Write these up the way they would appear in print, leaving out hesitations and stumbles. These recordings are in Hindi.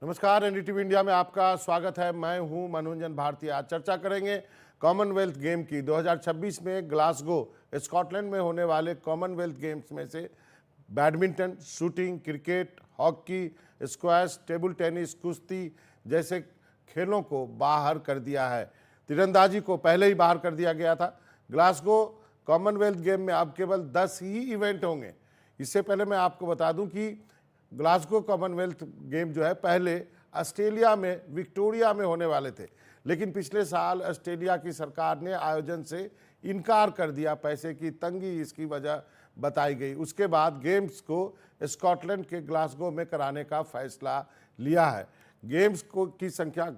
नमस्कार, एनडीटीवी इंडिया में आपका स्वागत है। मैं हूं मनोरंजन भारती। आज चर्चा करेंगे कॉमनवेल्थ गेम की। 2026 में ग्लासगो स्कॉटलैंड में होने वाले कॉमनवेल्थ गेम्स में से badminton, shooting, cricket, hockey, squash, table tennis, कुश्ती जैसे खेलों को बाहर कर दिया है। तीरंदाजी को पहले ही बाहर कर दिया गया था। ग्लासगो कॉमनवेल्थ गेम में अब केवल 10 ही इवेंट होंगे। इससे पहले मैं आपको बता दूं कि ग्लासगो कॉमनवेल्थ गेम जो है पहले ऑस्ट्रेलिया में विक्टोरिया में होने वाले थे, लेकिन पिछले साल ऑस्ट्रेलिया की सरकार ने आयोजन से इनकार कर दिया। पैसे की तंगी इसकी वजह बताई गई। उसके बाद गेम्स को स्कॉटलैंड के ग्लासगो में कराने का फैसला लिया है। गेम्स को की संख्या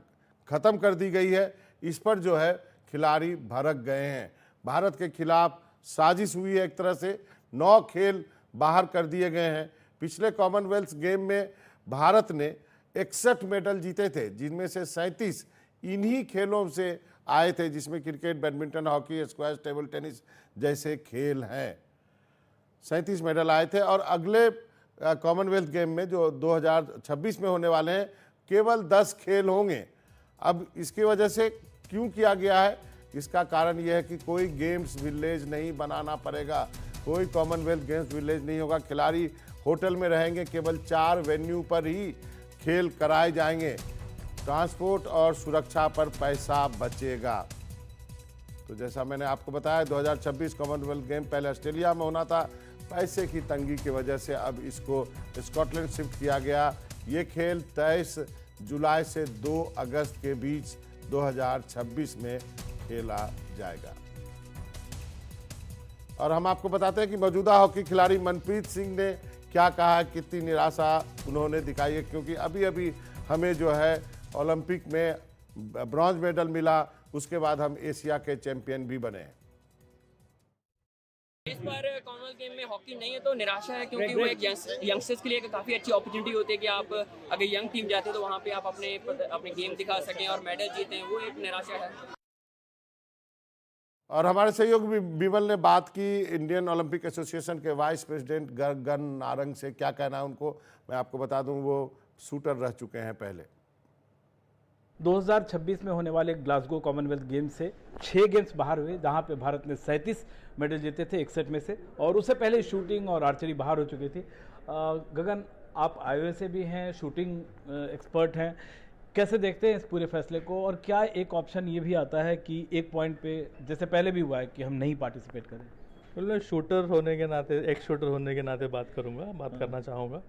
ख़त्म कर दी गई है। इस पर जो है खिलाड़ी भड़क गए हैं। भारत के खिलाफ साजिश हुई है। एक तरह से 9 खेल बाहर कर दिए गए हैं। पिछले कॉमनवेल्थ गेम में भारत ने 61 मेडल जीते थे, जिनमें से 37 इन्हीं खेलों से आए थे, जिसमें cricket, badminton, hockey, squash, table tennis जैसे खेल हैं। 37 मेडल आए थे। और अगले कॉमनवेल्थ गेम में जो 2026 में होने वाले हैं, केवल 10 खेल होंगे। अब इसकी वजह से क्यों किया गया है? इसका कारण यह है कि कोई गेम्स विलेज नहीं बनाना पड़ेगा। कोई कॉमनवेल्थ गेम्स विलेज नहीं होगा। खिलाड़ी होटल में रहेंगे। केवल 4 वेन्यू पर ही खेल कराए जाएंगे। ट्रांसपोर्ट और सुरक्षा पर पैसा बचेगा। तो जैसा मैंने आपको बताया, 2026 कॉमनवेल्थ गेम पहले ऑस्ट्रेलिया में होना था। पैसे की तंगी की वजह से अब इसको स्कॉटलैंड शिफ्ट किया गया। ये खेल 23 जुलाई से 2 अगस्त के बीच 2026 में खेला जाएगा। और हम आपको बताते हैं कि मौजूदा हॉकी खिलाड़ी मनप्रीत सिंह ने क्या कहा है, कितनी निराशा उन्होंने दिखाई है, क्योंकि अभी अभी हमें जो है ओलंपिक में ब्रॉन्ज मेडल मिला। उसके बाद हम एशिया के चैंपियन भी बने। इस बार कॉमनवेल्थ गेम में हॉकी नहीं है तो निराशा है, क्योंकि वो एक यंगस्टर्स के लिए एक काफ़ी अच्छी अपॉर्चुनिटी होती है कि आप अगर यंग टीम जाते हैं तो वहाँ पे आप अपने गेम दिखा सकें और मेडल जीतें। वो एक निराशा है। और हमारे सहयोगी बिमल ने बात की इंडियन ओलंपिक एसोसिएशन के वाइस प्रेसिडेंट गगन नारंग से। क्या कहना है उनको, मैं आपको बता दूं, वो शूटर रह चुके हैं पहले। 2026 में होने वाले ग्लासगो कॉमनवेल्थ गेम्स से 6 गेम्स बाहर हुए, जहां पे भारत ने 37 मेडल जीते थे 61 में से, और उससे पहले शूटिंग और आर्चरी बाहर हो चुकी थी। गगन, आप आईओए से भी हैं, शूटिंग एक्सपर्ट हैं, कैसे देखते हैं इस पूरे फैसले को? और क्या एक ऑप्शन ये भी आता है कि एक पॉइंट पे, जैसे पहले भी हुआ है, कि हम नहीं पार्टिसिपेट करें? मैं शूटर होने के नाते, एक्स शूटर होने के नाते बात करना चाहूँगा।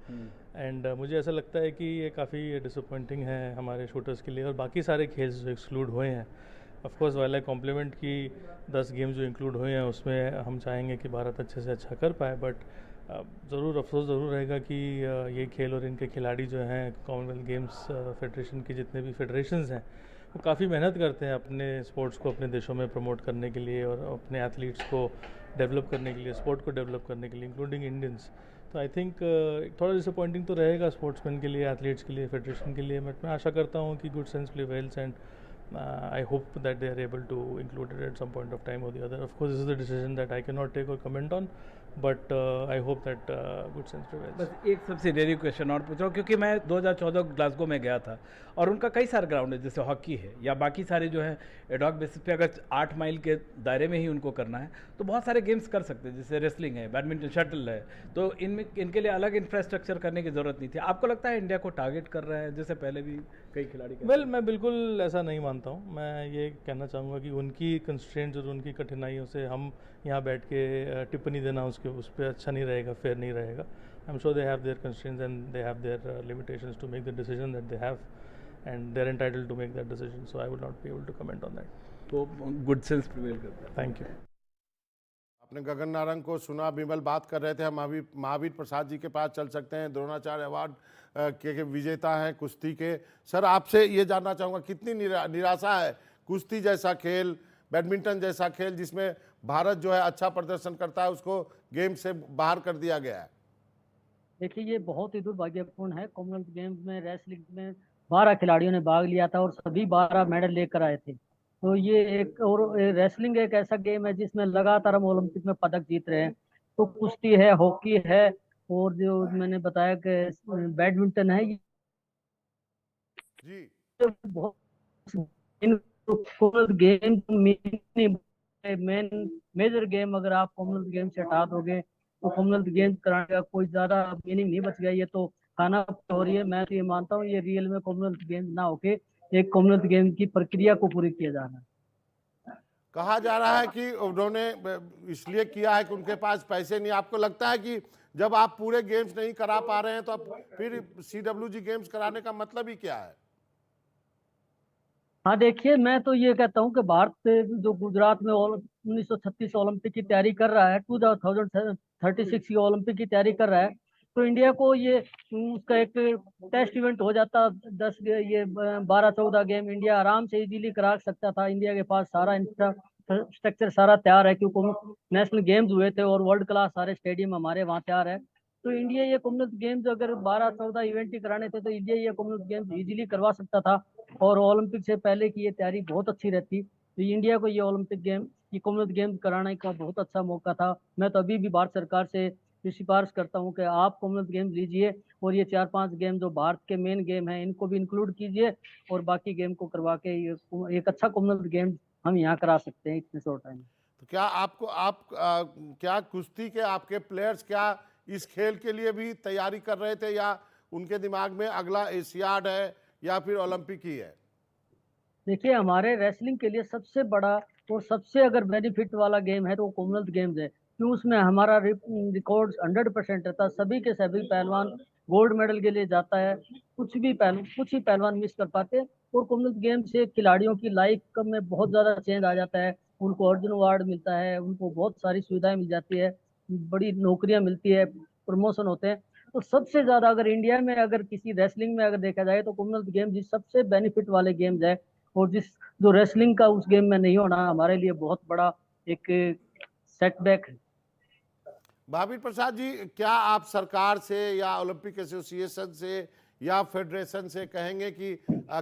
एंड मुझे ऐसा लगता है कि ये काफ़ी डिसअपॉइंटिंग है हमारे शूटर्स के लिए, और बाकी सारे खेल जो एक्सक्लूड हुए हैं। ऑफ कोर्स वाला कॉम्प्लीमेंट की 10 गेम्स जो इंक्लूड हुए हैं, उसमें हम चाहेंगे कि भारत अच्छे से अच्छा कर पाए, बट ज़रूर अफसोस ज़रूर रहेगा कि ये खेल और इनके खिलाड़ी जो हैं, कॉमनवेल्थ गेम्स फेडरेशन के जितने भी फेडरेशंस हैं, वो काफ़ी मेहनत करते हैं अपने स्पोर्ट्स को अपने देशों में प्रमोट करने के लिए और अपने एथलीट्स को डेवलप करने के लिए, स्पोर्ट को डेवलप करने के लिए, इंक्लूडिंग इंडियंस। तो आई थिंक थोड़ा डिसअपॉइंटिंग तो रहेगा स्पोर्ट्समैन के लिए, एथलीट्स के लिए, फेडरेशन के लिए, बट मैं आशा करता हूँ कि good sense prevails and I hope that they are able to include it at some point of time or the other. Of course, this is a decision that I cannot take or comment on, but I hope that good sense prevails. बस एक सबसे डेरी क्वेश्चन और पूछ रहा हूँ, क्योंकि मैं 2014 ग्लासगो में गया था, और उनका कई सारे ग्राउंड है, जैसे हॉकी है या बाकी सारे जो है एडॉक बेसिस पे, अगर 8 माइल के दायरे में ही उनको करना है तो बहुत सारे गेम्स कर सकते हैं, जैसे रेसलिंग है, बैडमिंटन, शटल है। तो इनके लिए अलग इंफ्रास्ट्रक्चर करने की ज़रूरत नहीं थी। आपको लगता है इंडिया को टारगेट कर रहे हैं, जैसे पहले भी कई खिलाड़ी? मैं बिल्कुल ऐसा नहीं मानता हूँ। मैं ये कहना चाहूँगा कि उनकी कंस्ट्रेंट्स और उनकी कठिनाइयों से हम यहाँ बैठ के टिप्पणी देना उस पर अच्छा नहीं रहेगा, फेयर नहीं रहेगा। I am sure they have their constraints and they have their limitations to make the decision that they have, and they are entitled to make that decision, so I would not be able to comment on that. तो गुड सेंस प्रिवेल करता है। Thank you. आपने गगन नारंग को सुना, बिमल बात कर रहे थे। हम अभी महावीर प्रसाद जी के पास चल सकते हैं, द्रोणाचार्य अवार्ड के विजेता हैं कुश्ती के। सर, आपसे ये जानना चाहूँगा, कितनी निराशा है कुश्ती जैसा खेल, बैडमिंटन जैसा खेल, जिसमें भारत जो है अच्छा प्रदर्शन करता है, उसको गेम से बाहर कर दिया गया है? देखिए, ये बहुत ही दुर्भाग्यपूर्ण है। कॉमनवेल्थ गेम्स में रेसलिंग में 12 खिलाड़ियों ने भाग लिया था और सभी 12 मेडल लेकर आए थे। तो ये एक, और रेसलिंग एक ऐसा गेम है जिसमें लगातार हम ओलंपिक में पदक जीत रहे हैं। तो कुश्ती है, हॉकी है, और जो मैंने बताया कि बैडमिंटन है, जी बहुत in Commonwealth game major game अगर आप कॉमनवेल्थ गेम से हटा दोगे तो कॉमनवेल्थ गेम कराने का कोई ज्यादा मीनिंग नहीं बच गया। ये तो खाना हो रही है। मैं तो ये मानता हूँ ये रियल में कॉमनवेल्थ गेम ना होके एक कॉमनवेल्थ गेम की प्रक्रिया को पूरी किया जाना है। कहा जा रहा है कि उन्होंने इसलिए किया है कि उनके पास पैसे नहीं। आपको लगता है कि जब आप पूरे गेम्स नहीं करा पा रहे हैं तो अब फिर CWG गेम्स कराने का मतलब ही क्या है? हाँ देखिए, मैं तो ये कहता हूँ कि भारत जो गुजरात में 1936 ओलंपिक की तैयारी कर रहा है, 2036 की ओलंपिक की तैयारी कर रहा है, तो इंडिया को ये उसका एक टेस्ट इवेंट हो जाता। 12-14 गेम इंडिया आराम से इजीली करा सकता था। इंडिया के पास सारा इंफ्रास्ट्रक्चर सारा तैयार है, क्योंकि नेशनल गेम्स हुए थे और वर्ल्ड क्लास सारे स्टेडियम हमारे वहाँ तैयार है। तो इंडिया ये कॉमनवेल्थ गेम्स अगर 12-14 इवेंट ही कराने थे तो इंडिया ये कॉमनवेल्थ गेम्स इजीली करवा सकता था, और ओलंपिक से पहले की ये तैयारी बहुत अच्छी रहती। तो इंडिया को ये ओलंपिक गेम ये कॉमनवेल्थ गेम्स कराने का बहुत अच्छा मौका था। मैं तो अभी भी भारत सरकार से सिफारिश करता हूँ कि आप कॉमनवेल्थ गेम्स लीजिए और ये 4-5 गेम जो भारत के मेन गेम हैं इनको भी इंक्लूड कीजिए, और बाकी गेम को करवा के ये एक अच्छा कॉमनवेल्थ गेम हम यहाँ करा सकते हैं इतने शॉर्ट टाइम में। तो क्या क्या कुश्ती के आपके प्लेयर्स क्या इस खेल के लिए भी तैयारी कर रहे थे, या उनके दिमाग में अगला एशियाड है या फिर ओलंपिक ही है? देखिए, हमारे रेसलिंग के लिए सबसे बड़ा और सबसे अगर बेनिफिट वाला गेम है तो कॉमनवेल्थ गेम्स है, क्यों उसमें हमारा रिकॉर्ड 100% रहता। सभी के सभी पहलवान गोल्ड मेडल के लिए जाता है। कुछ ही पहलवान मिस कर पाते, और कॉमनवेल्थ गेम से खिलाड़ियों की लाइफ में बहुत ज़्यादा चेंज आ जाता है। उनको अर्जुन अवार्ड मिलता है, उनको बहुत सारी सुविधाएं मिल जाती है, बड़ी नौकरियां मिलती है, प्रमोशन होते हैं। तो सबसे ज़्यादा अगर इंडिया में अगर किसी रेसलिंग में अगर देखा जाए तो कॉमनवेल्थ गेम्स सबसे बेनिफिट वाले गेम्स है, और जो रेसलिंग का उस गेम में नहीं होना हमारे लिए बहुत बड़ा एक सेटबैक है। भावीर प्रसाद जी, क्या आप सरकार से या ओलंपिक एसोसिएशन से या फेडरेशन से कहेंगे कि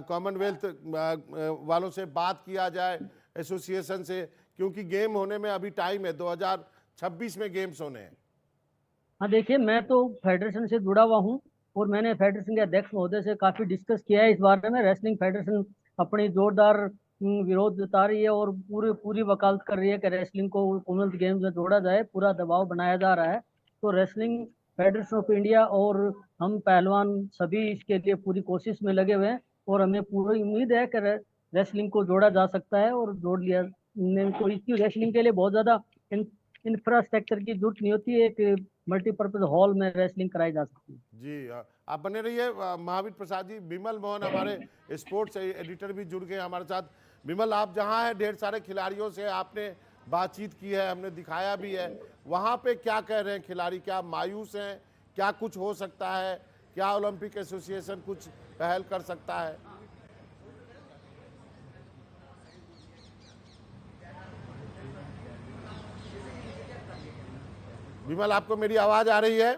कॉमनवेल्थ वालों से बात किया जाए, एसोसिएशन से, क्योंकि गेम होने में अभी टाइम है, 2026 में गेम्स होने हैं? हाँ देखिए, मैं तो फेडरेशन से जुड़ा हुआ हूँ और मैंने फेडरेशन के अध्यक्ष महोदय से काफी डिस्कस किया है इस बारे में। रेसलिंग फेडरेशन अपनी जोरदार विरोध जता रही है और पूरी वकालत कर रही है कि रेसलिंग को कॉमनवेल्थ गेम्स में जोड़ा जाए। पूरा दबाव बनाया जा रहा है। तो रेसलिंग फेडरेशन ऑफ इंडिया और हम पहलवान सभी इसके लिए पूरी कोशिश में लगे हुए हैं, और हमें पूरी उम्मीद है कि रेसलिंग को जोड़ा जा सकता है और जोड़ लिया। तो इसकी रेसलिंग के लिए बहुत ज्यादा इंफ्रास्ट्रक्चर की जरूरत नहीं होती है। एक मल्टीपर्पज हॉल में रेसलिंग कराई जा सकती है। जी, आप बने रहिए। महावीर प्रसाद जी, बिमल मोहन हमारे स्पोर्ट्स एडिटर भी जुड़ गए हमारे साथ। बिमल, आप जहाँ हैं, ढेर सारे खिलाड़ियों से आपने बातचीत की है, हमने दिखाया भी है, वहाँ पे क्या कह रहे हैं खिलाड़ी? क्या मायूस हैं? क्या कुछ हो सकता है? क्या ओलंपिक एसोसिएशन कुछ पहल कर सकता है? विमल, आपको मेरी आवाज आ रही है?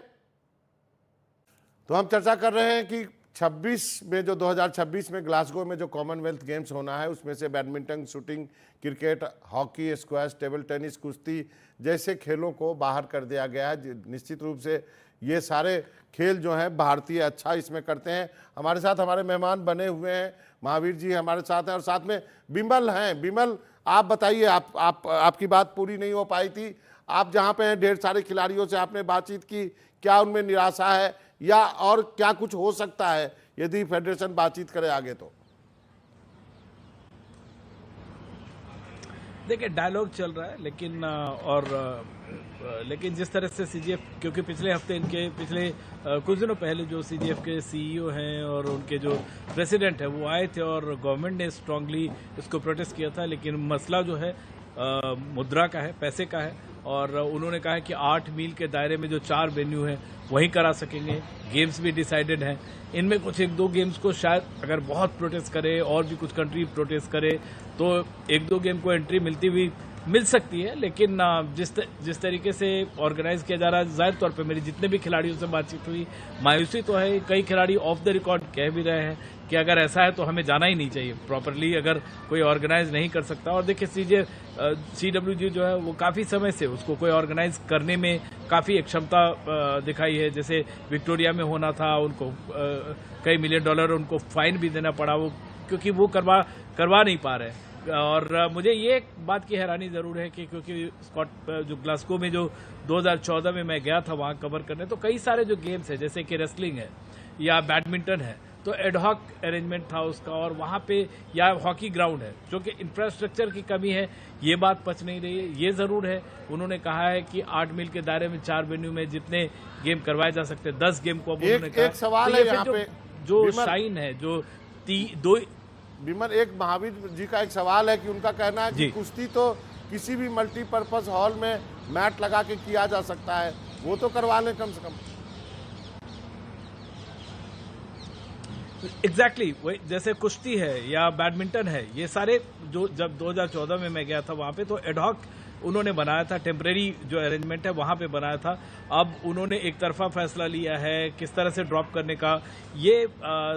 तो हम चर्चा कर रहे हैं कि 26 में जो 2026 में ग्लासगो में जो कॉमनवेल्थ गेम्स होना है, उसमें से badminton, shooting, cricket, hockey, squash, table tennis, कुश्ती जैसे खेलों को बाहर कर दिया गया है। निश्चित रूप से ये सारे खेल जो हैं भारतीय अच्छा इसमें करते हैं। हमारे साथ हमारे मेहमान बने हुए हैं, महावीर जी हमारे साथ हैं और साथ में बिमल हैं। बिमल, आप बताइए, आपकी बात पूरी नहीं हो पाई थी। आप जहाँ पे हैं, ढेर सारे खिलाड़ियों से आपने बातचीत की, क्या उनमें निराशा है या और क्या कुछ हो सकता है यदि फेडरेशन बातचीत करे आगे? तो देखिए, डायलॉग चल रहा है, लेकिन जिस तरह से सीजीएफ, क्योंकि पिछले कुछ दिनों पहले जो सीजीएफ के सीईओ हैं और उनके जो प्रेसिडेंट है वो आए थे और गवर्नमेंट ने स्ट्रांगली इसको प्रोटेस्ट किया था, लेकिन मसला जो है मुद्रा का है, पैसे का है, और उन्होंने कहा है कि 8 मील के दायरे में जो 4 वेन्यू हैं वहीं करा सकेंगे। गेम्स भी डिसाइडेड हैं, इनमें कुछ 1-2 गेम्स को शायद अगर बहुत प्रोटेस्ट करे और भी कुछ कंट्री प्रोटेस्ट करे तो 1-2 गेम को एंट्री मिल सकती है। लेकिन जिस तरीके से ऑर्गेनाइज किया जा रहा है, जाहिर तौर पे मेरी जितने भी खिलाड़ियों से बातचीत हुई, मायूसी तो है। कई खिलाड़ी ऑफ द रिकॉर्ड कह भी रहे हैं कि अगर ऐसा है तो हमें जाना ही नहीं चाहिए प्रॉपरली, अगर कोई ऑर्गेनाइज नहीं कर सकता। और देखिए, CWG जो है वो काफ़ी समय से उसको कोई ऑर्गेनाइज करने में काफ़ी एक क्षमता दिखाई है। जैसे विक्टोरिया में होना था, उनको कई $1 मिलियन उनको फाइन भी देना पड़ा, वो क्योंकि वो करवा नहीं पा रहे। और मुझे ये एक बात की हैरानी ज़रूर है कि क्योंकि जो ग्लासगो में जो 2014 में मैं गया था वहाँ कवर करने, तो कई सारे जो गेम्स है जैसे कि रेसलिंग है या बैडमिंटन है, तो एडहॉक अरेंजमेंट था उसका, और वहाँ पे या हॉकी ग्राउंड है, जो कि इंफ्रास्ट्रक्चर की कमी है, ये बात पच नहीं रही है। ये ज़रूर है, उन्होंने कहा है कि 8 मील के दायरे में 4 वेन्यू में जितने गेम करवाए जा सकते हैं, 10 गेम को अब उन्होंने कहा। एक सवाल तो है ये यहाँ फिर पे जो शाइन है, जो दो विमल, एक महावीर जी का एक सवाल है कि उनका कहना है कि कुश्ती तो किसी भी मल्टीपर्पज हॉल में मैट लगा के किया जा सकता है, वो तो करवा लें कम से कम। एग्जैक्टली वही, जैसे कुश्ती है या बैडमिंटन है, ये सारे जो जब 2014 में मैं गया था वहां पे, तो एडहॉक उन्होंने बनाया था, टेम्परेरी जो अरेंजमेंट है वहां पे बनाया था। अब उन्होंने एक तरफा फैसला लिया है किस तरह से ड्रॉप करने का। ये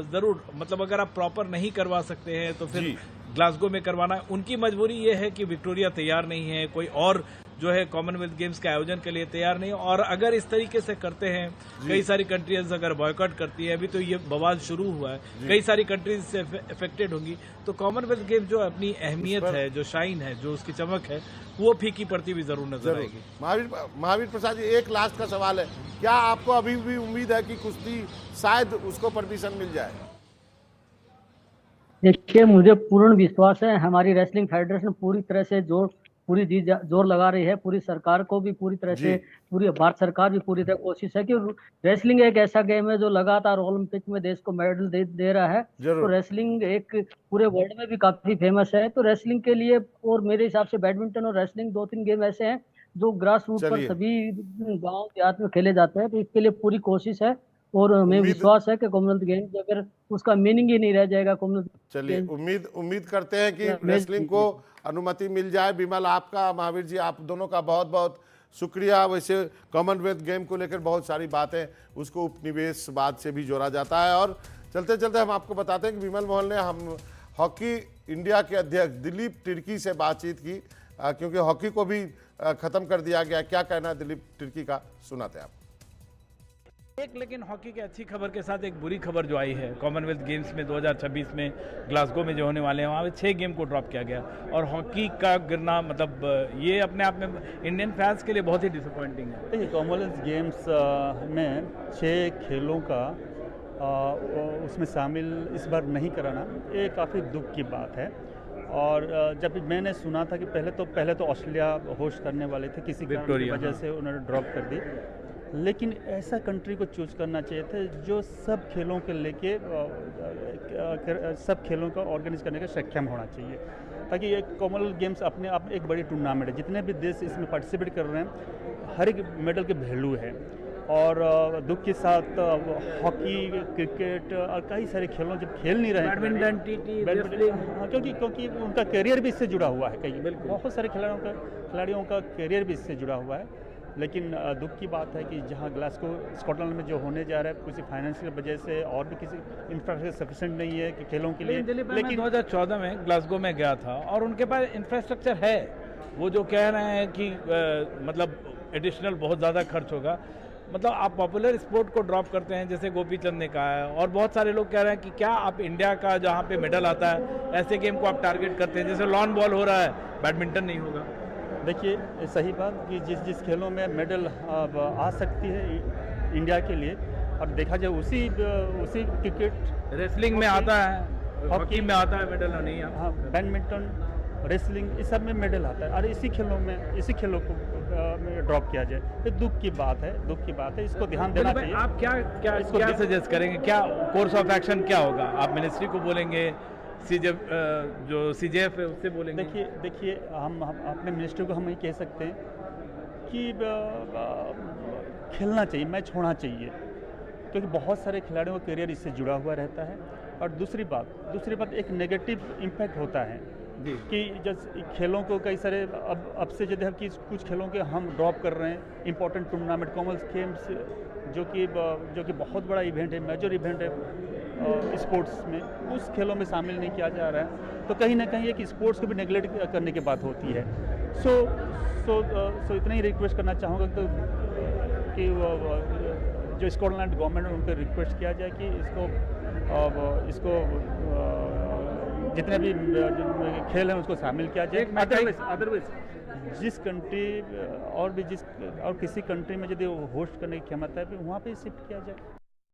जरूर, मतलब अगर आप प्रॉपर नहीं करवा सकते हैं तो फिर ग्लासगो में करवाना है। उनकी मजबूरी ये है कि विक्टोरिया तैयार नहीं है, कोई और जो है कॉमनवेल्थ गेम्स के आयोजन के लिए तैयार नहीं, और अगर इस तरीके से करते हैं, कई सारी कंट्रीज अगर बॉयकॉट करती है, अभी तो ये बवाल शुरू हुआ है, कई सारी कंट्रीज से अफेक्टेड होंगी, तो कॉमनवेल्थ गेम जो अपनी अहमियत है, जो शाइन है, जो उसकी चमक है, वो फीकी पड़ती भी जरूर नजर आएगी। महावीर प्रसाद जी, एक लास्ट का सवाल है, क्या आपको अभी भी उम्मीद है कि कुश्ती शायद उसको परमिशन मिल जाए? देखिए, मुझे पूर्ण विश्वास है, हमारी रेसलिंग फेडरेशन पूरी तरह से जोर लगा रही है, पूरी सरकार को भी पूरी तरह से, पूरी भारत सरकार भी पूरी तरह कोशिश है कि रेसलिंग एक ऐसा गेम है जो लगातार ओलंपिक में देश को मेडल दे रहा है। तो रेसलिंग एक पूरे वर्ल्ड में भी काफी फेमस है। तो रेसलिंग के लिए, और मेरे हिसाब से बैडमिंटन और रेसलिंग 2-3 गेम ऐसे हैं जो ग्रास रूट पर सभी गाँव देहात में खेले जाते हैं। तो इसके लिए पूरी कोशिश है, और हमें विश्वास है कि कॉमनवेल्थ गेम्स अगर उसका मीनिंग ही नहीं रह जाएगा कॉमनवेल्थ। चलिए, उम्मीद करते हैं कि रेसलिंग को अनुमति मिल जाए। विमल, आपका, महावीर जी, आप दोनों का बहुत बहुत शुक्रिया। वैसे कॉमनवेल्थ गेम को लेकर बहुत सारी बातें उसको उपनिवेशवाद से भी जोड़ा जाता है। और चलते चलते हम आपको बताते हैं कि विमल मोहन ने हम हॉकी इंडिया के अध्यक्ष दिलीप तिर्की से बातचीत की, क्योंकि हॉकी को भी खत्म कर दिया गया। क्या कहना है दिलीप तिर्की का, सुनाते हैं आप। लेकिन हॉकी की अच्छी खबर के साथ एक बुरी खबर जो आई है, कॉमनवेल्थ गेम्स में 2026 में ग्लासगो में जो होने वाले हैं, वहाँ पे 6 गेम को ड्रॉप किया गया, और हॉकी का गिरना, मतलब ये अपने आप में इंडियन फैंस के लिए बहुत ही डिसअपॉइंटिंग है। देखिए, कॉमनवेल्थ गेम्स में 6 खेलों का उसमें शामिल इस बार नहीं कराना, ये काफ़ी दुख की बात है। और जब मैंने सुना था कि पहले तो ऑस्ट्रेलिया होस्ट करने वाले थे, किसी कारण की वजह से उन्होंने ड्रॉप कर दी, लेकिन ऐसा कंट्री को चूज करना चाहिए था जो सब खेलों के लेके सब खेलों का ऑर्गेनाइज करने का सक्षम होना चाहिए, ताकि ये कॉमनवेल्थ गेम्स अपने आप एक बड़ी टूर्नामेंट है। जितने भी देश इसमें पार्टिसिपेट कर रहे हैं, हर एक मेडल के वैल्यू है। और दुख के साथ हॉकी, क्रिकेट और कई सारे खेलों जब खेल नहीं रहे, बैडमिंटन, क्योंकि उनका करियर भी इससे जुड़ा हुआ है। कई बहुत सारे खिलाड़ियों का करियर भी इससे जुड़ा हुआ है। लेकिन दुख की बात है कि जहां ग्लासगो स्कॉटलैंड में जो होने जा रहा है, किसी फाइनेंशियल वजह से और भी किसी इंफ्रास्ट्रक्चर सफिशिएंट नहीं है कि खेलों के लिए। लेकिन 2014 में ग्लासगो में गया था, और उनके पास इंफ्रास्ट्रक्चर है। वो जो कह रहे हैं कि मतलब एडिशनल बहुत ज़्यादा खर्च होगा, मतलब आप पॉपुलर स्पोर्ट को ड्रॉप करते हैं, जैसे गोपी चंद ने कहा है, और बहुत सारे लोग कह रहे हैं कि क्या आप इंडिया का जहाँ पे मेडल आता है, ऐसे गेम को आप टारगेट करते हैं, जैसे लॉन बॉल हो रहा है, बैडमिंटन नहीं होगा। देखिए, सही बात कि जिस खेलों में मेडल आ सकती है इंडिया के लिए, और देखा जाए उसी क्रिकेट, रेसलिंग में आता है, हॉकी में आता है मेडल, नहीं आता। हाँ, बैडमिंटन, रेसलिंग, इस सब में मेडल आता है, और इसी खेलों को ड्रॉप किया जाए, ये दुख की बात है। इसको ध्यान देना चाहिए। आप क्या सजेस्ट करेंगे, क्या कोर्स ऑफ एक्शन क्या होगा? आप मिनिस्ट्री को बोलेंगे, जो CJF है उससे बोलेंगे? देखिए, हम अपने मिनिस्टर को हम ये कह सकते हैं कि खेलना चाहिए, मैच होना चाहिए, क्योंकि बहुत सारे खिलाड़ियों का करियर इससे जुड़ा हुआ रहता है। और दूसरी बात एक नेगेटिव इम्पैक्ट होता है कि जब खेलों को कई सारे अब से जब कि कुछ खेलों के हम ड्रॉप कर रहे हैं, इंपॉर्टेंट टूर्नामेंट कॉमनवेल्थ गेम्स जो कि बहुत बड़ा इवेंट है, मेजर इवेंट है स्पोर्ट्स में, उस खेलों में शामिल नहीं किया जा रहा है, तो कहीं ना कहीं एक स्पोर्ट्स को भी नेगलेक्ट करने की बात होती है। सो इतना ही रिक्वेस्ट करना चाहूँगा, तो कि जो स्कॉटलैंड गवर्नमेंट है उनको रिक्वेस्ट किया जाए कि इसको जितने भी खेल हैं उसको शामिल किया जाए। अदरवाइज जिस कंट्री और किसी कंट्री में यदि होस्ट करने की क्षमता है वहाँ पे शिफ्ट किया जाए।